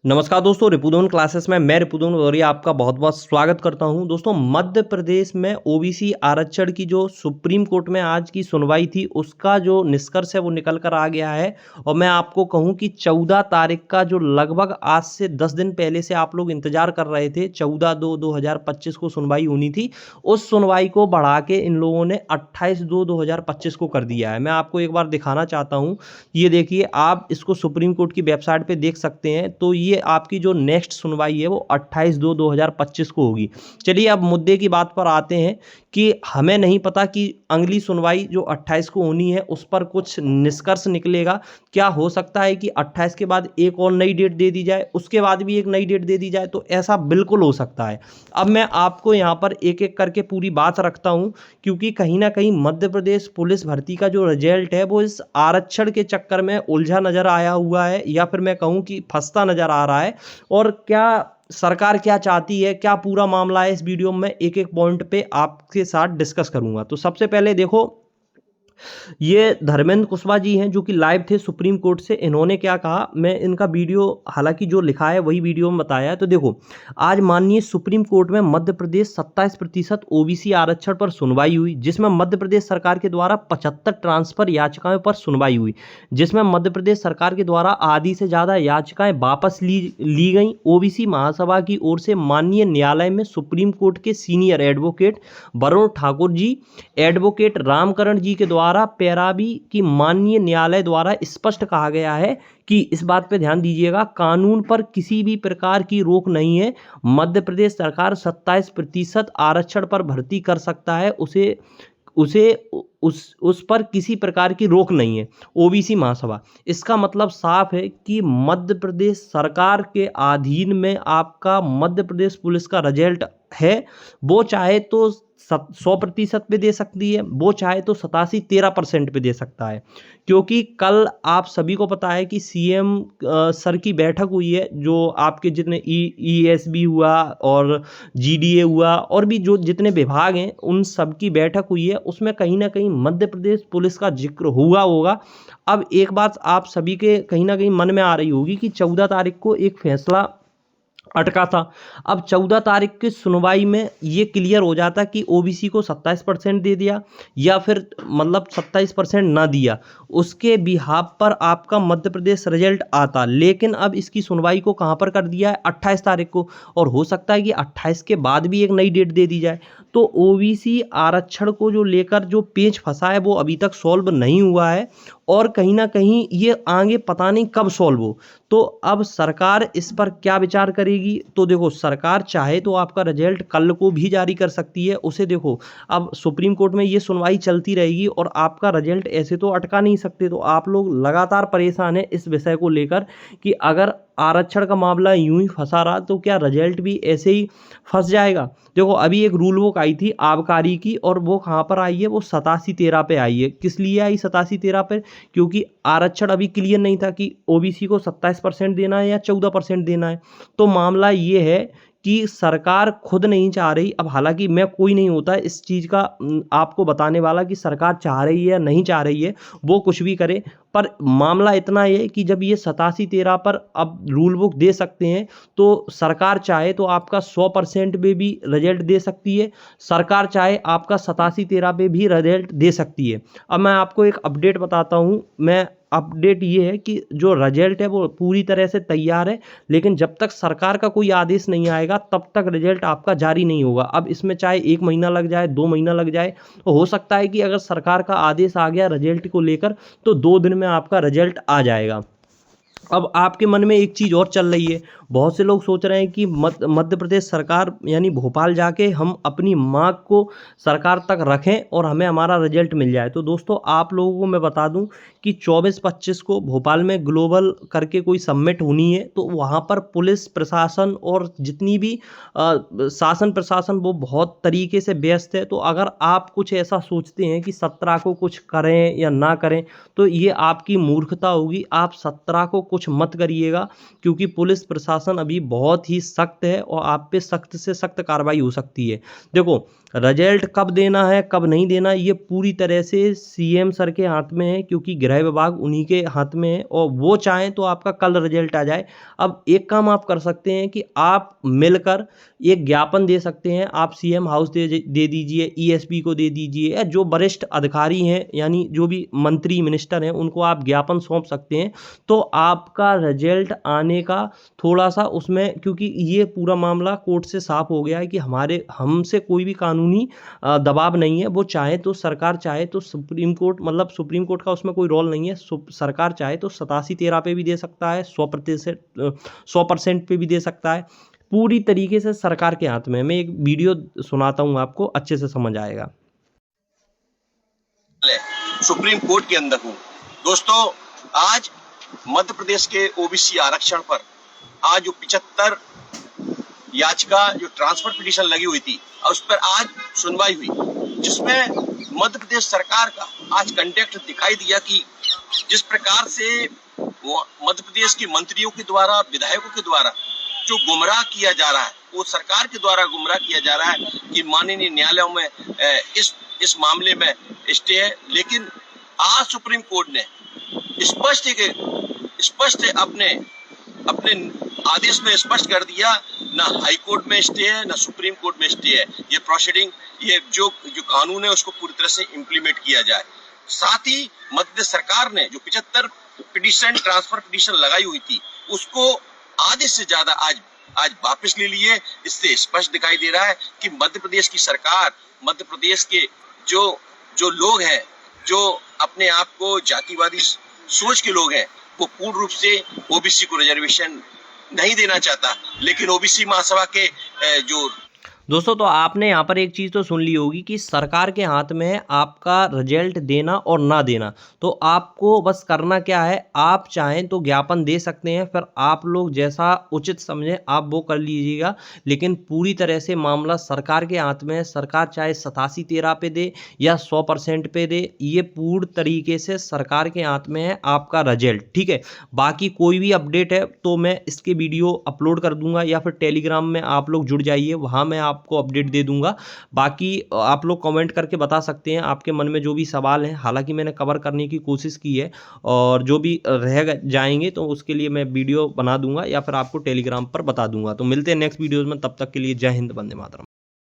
नमस्कार दोस्तों, रिपुदमन क्लासेस में मैं रिपुदमन गौरिया आपका बहुत बहुत स्वागत करता हूं। दोस्तों, मध्य प्रदेश में ओबीसी आरक्षण की जो सुप्रीम कोर्ट में आज की सुनवाई थी उसका जो निष्कर्ष है वो निकल कर आ गया है। और मैं आपको कहूं कि 14 तारीख का जो लगभग आज से 10 दिन पहले से आप लोग इंतजार कर रहे थे, 14/2/2025 को सुनवाई होनी थी। उस सुनवाई को बढ़ा के इन लोगों ने 28/2/2025 को कर दिया है। मैं आपको एक बार दिखाना चाहता हूँ। ये देखिए, आप इसको सुप्रीम कोर्ट की वेबसाइट पे देख सकते हैं। तो ये आपकी जो नेक्स्ट सुनवाई है वो 28/2/2025 को होगी। चलिए अब मुद्दे की बात पर आते हैं कि हमें नहीं पता कि अगली सुनवाई जो 28 को होनी है उस पर कुछ निष्कर्ष निकलेगा। क्या हो सकता है कि 28 के बाद एक और नई डेट दे दी जाए, उसके बाद भी एक नई डेट दे दी जाए? तो ऐसा बिल्कुल हो सकता है। अब मैं आपको यहाँ पर एक एक करके पूरी बात रखता हूँ, क्योंकि कहीं ना कहीं मध्य प्रदेश पुलिस भर्ती का जो रिजल्ट है वो इस आरक्षण के चक्कर में उलझा नजर आया हुआ है, या फिर मैं कहूँ कि फंसता नजर आ रहा है। और क्या सरकार क्या चाहती है, क्या पूरा मामला है, इस वीडियो में एक एक पॉइंट पे आपके साथ डिस्कस करूंगा। तो सबसे पहले देखो, ये धर्मेंद्र कुशवाहा जी हैं जो कि लाइव थे सुप्रीम कोर्ट से। इन्होंने क्या कहा, मैं इनका वीडियो हालांकि जो लिखा है वही वीडियो में बताया है। तो देखो, आज माननीय सुप्रीम कोर्ट में मध्य प्रदेश 27% ओबीसी आरक्षण पर सुनवाई हुई, जिसमें मध्य प्रदेश सरकार के द्वारा 75 ट्रांसफर याचिकाओं पर सुनवाई हुई, जिसमें मध्य प्रदेश सरकार के द्वारा आधी से ज्यादा याचिकाएं वापस ली गई। ओबीसी महासभा की ओर से माननीय न्यायालय में सुप्रीम कोर्ट के senior advocate Varun Thakur ji, advocate Ramkaran जी के द्वारा पैरावी की माननीय न्यायालय द्वारा स्पष्ट कहा गया है कि इस बात पे ध्यान दीजिएगा, कानून पर किसी भी प्रकार की रोक नहीं है। मध्य प्रदेश सरकार 27% आरक्षण पर भर्ती कर सकता है, उसे उसे उस पर किसी प्रकार की रोक नहीं है। ओबीसी महासभा, इसका मतलब साफ है कि मध्य प्रदेश सरकार के अधीन में आपका मध्य प्रदेश पुलिस का रिजल्ट है। वो चाहे तो 100% पे दे सकती है, वो चाहे तो 87-13% पे दे सकता है। क्योंकि कल आप सभी को पता है कि सीएम सर की बैठक हुई है, जो आपके जितने ईएसबी हुआ और जीडीए हुआ और भी जो जितने विभाग हैं उन सब की बैठक हुई है। उसमें कहीं ना कहीं मध्य प्रदेश पुलिस का जिक्र हुआ होगा। अब एक बात आप सभी के कहीं ना कहीं मन में आ रही होगी कि 14 तारीख को एक फैसला अटका था। अब 14 तारीख की सुनवाई में ये क्लियर हो जाता कि ओबीसी को 27% दे दिया या फिर मतलब 27% ना दिया, उसके बिहाफ पर आपका मध्य प्रदेश रिजल्ट आता। लेकिन अब इसकी सुनवाई को कहां पर कर दिया है, 28 तारीख को। और हो सकता है कि 28 के बाद भी एक नई डेट दे दी जाए। तो ओबीसी आरक्षण को जो लेकर जो पेच फंसा है वो अभी तक सॉल्व नहीं हुआ है, और कहीं ना कहीं ये आगे पता नहीं कब सॉल्व हो। तो अब सरकार इस पर क्या विचार करेगी? तो देखो, सरकार चाहे तो आपका रिजल्ट कल को भी जारी कर सकती है। उसे देखो, अब सुप्रीम कोर्ट में ये सुनवाई चलती रहेगी और आपका रिजल्ट ऐसे तो अटका नहीं सकते। तो आप लोग लगातार परेशान हैं इस विषय को लेकर कि अगर आरक्षण का मामला यूं ही फंसा रहा तो क्या रिजल्ट भी ऐसे ही फंस जाएगा। देखो, अभी एक रूल बुक आई थी आबकारी की, और वो कहाँ पर आई है, वो 87-13 पे आई है। किस लिए आई 87-13 पे? क्योंकि आरक्षण अभी क्लियर नहीं था कि ओबीसी को 27% देना है या 14% देना है। तो मामला ये है कि सरकार खुद नहीं चाह रही। अब हालांकि मैं कोई नहीं होता इस चीज़ का आपको बताने वाला कि सरकार चाह रही है या नहीं चाह रही है, वो कुछ भी करे। पर मामला इतना है कि जब ये 87-13 पर अब रूल बुक दे सकते हैं, तो सरकार चाहे तो आपका 100% पे भी रिजल्ट दे सकती है, सरकार चाहे आपका 87-13 पे भी रिजल्ट दे सकती है। अब मैं आपको एक अपडेट बताता हूँ। मैं अपडेट ये है कि जो रिजल्ट है वो पूरी तरह से तैयार है, लेकिन जब तक सरकार का कोई आदेश नहीं आएगा तब तक रिजल्ट आपका जारी नहीं होगा। अब इसमें चाहे 1 महीना लग जाए, 2 महीना लग जाए, तो हो सकता है कि अगर सरकार का आदेश आ गया रिजल्ट को लेकर तो 2 दिन में आपका रिजल्ट आ जाएगा। अब आपके मन में एक चीज़ और चल रही है, बहुत से लोग सोच रहे हैं कि मध्य प्रदेश सरकार यानी भोपाल जाके हम अपनी मांग को सरकार तक रखें और हमें हमारा रिजल्ट मिल जाए। तो दोस्तों, आप लोगों को मैं बता दूं कि 24-25 को भोपाल में ग्लोबल करके कोई समिट होनी है। तो वहाँ पर पुलिस प्रशासन और जितनी भी शासन प्रशासन वो बहुत तरीके से व्यस्त है। तो अगर आप कुछ ऐसा सोचते हैं कि 17 को कुछ करें या ना करें, तो ये आपकी मूर्खता होगी। आप 17 को कुछ कुछ मत करिएगा, क्योंकि पुलिस प्रशासन अभी बहुत ही सख्त है और आप पे सख्त से सख्त कार्रवाई हो सकती है। देखो, रिजल्ट कब देना है कब नहीं देना ये पूरी तरह से सीएम सर के हाथ में है, क्योंकि गृह विभाग उन्हीं के हाथ में है और वो चाहें तो आपका कल रिजल्ट आ जाए। अब एक काम आप कर सकते हैं कि आप मिलकर एक ज्ञापन दे सकते हैं, आप सीएम हाउस दे दीजिए, ईएसपी को दे दीजिए, या जो वरिष्ठ अधिकारी हैं यानी जो भी मंत्री मिनिस्टर हैं उनको आप ज्ञापन सौंप सकते हैं। तो आपका रिजल्ट आने का थोड़ा सा उसमें, क्योंकि ये पूरा मामला कोर्ट से साफ हो गया है कि हमसे कोई भी कानूनी दबाव नहीं है। वो चाहे तो सरकार चाहे तो सुप्रीम कोर्ट, मतलब सुप्रीम कोर्ट का उसमें कोई रोल नहीं है। सरकार चाहे तो 87-13 पे भी दे सकता है, 100% पे भी दे सकता है। पूरी तरीके से सरकार के हाथ में है। मैं एक वीडियो सुनाता हूं आपको, अच्छे से समझ आएगा। सुप्रीम कोर्ट के अंदर हूं दोस्तों। आज मध्य प्रदेश के ओबीसी आरक्षण पर आज जो 75 याचिका जो ट्रांसफर पिटीशन लगी हुई थी और उस पर आज सुनवाई हुई, जिसमें मध्य प्रदेश सरकार का आज कंटेक्ट दिखाई दिया कि जिस प्रकार से मध्य प्रदेश के मंत्रियों के द्वारा, विधायकों के द्वारा जो गुमराह किया जा रहा है, वो सरकार के द्वारा गुमराह किया जा रहा है कि माननीय न्यायालयों में इस मामले में स्टे है। लेकिन आज सुप्रीम कोर्ट ने स्पष्ट अपने आदेश में स्पष्ट कर दिया, ना हाई कोर्ट में स्टे है ना सुप्रीम कोर्ट में स्टे है। ये प्रोसीडिंग, ये जो कानून है उसको पूरी तरह से इम्प्लीमेंट किया जाए। साथ ही मध्य प्रदेश सरकार ने जो 75 पिटीशन, ट्रांसफर पिटीशन लगाई हुई थी, उसको आधे से ज्यादा आज वापस ले लिए। इससे स्पष्ट दिखाई दे रहा है कि मध्य प्रदेश की सरकार, मध्य प्रदेश के जो लोग हैं, जो अपने आप को जातिवादी सोच के लोग हैं, वो पूर्ण रूप से ओबीसी को रिजर्वेशन नहीं देना चाहता। लेकिन ओबीसी महासभा के जो दोस्तों, तो आपने यहाँ पर एक चीज़ तो सुन ली होगी कि सरकार के हाथ में है आपका रिजल्ट देना और ना देना। तो आपको बस करना क्या है, आप चाहें तो ज्ञापन दे सकते हैं, फिर आप लोग जैसा उचित समझें आप वो कर लीजिएगा। लेकिन पूरी तरह से मामला सरकार के हाथ में है। सरकार चाहे 87-13 पे दे या 100% पे दे, ये पूर्ण तरीके से सरकार के हाथ में है आपका रिजल्ट। ठीक है, बाकी कोई भी अपडेट है तो मैं इसके वीडियो अपलोड कर दूंगा, या फिर टेलीग्राम में आप लोग जुड़ जाइए, वहाँ मैं आपको अपडेट दे दूंगा। बाकी आप लोग कमेंट करके बता सकते हैं आपके मन में जो भी सवाल हैं। हालांकि मैंने कवर करने की कोशिश की है, और जो भी रह जाएंगे तो उसके लिए मैं वीडियो बना दूंगा या फिर आपको टेलीग्राम पर बता दूंगा। तो मिलते हैं नेक्स्ट वीडियोज़ में, तब तक के लिए जय हिंद, वंदे मातरम।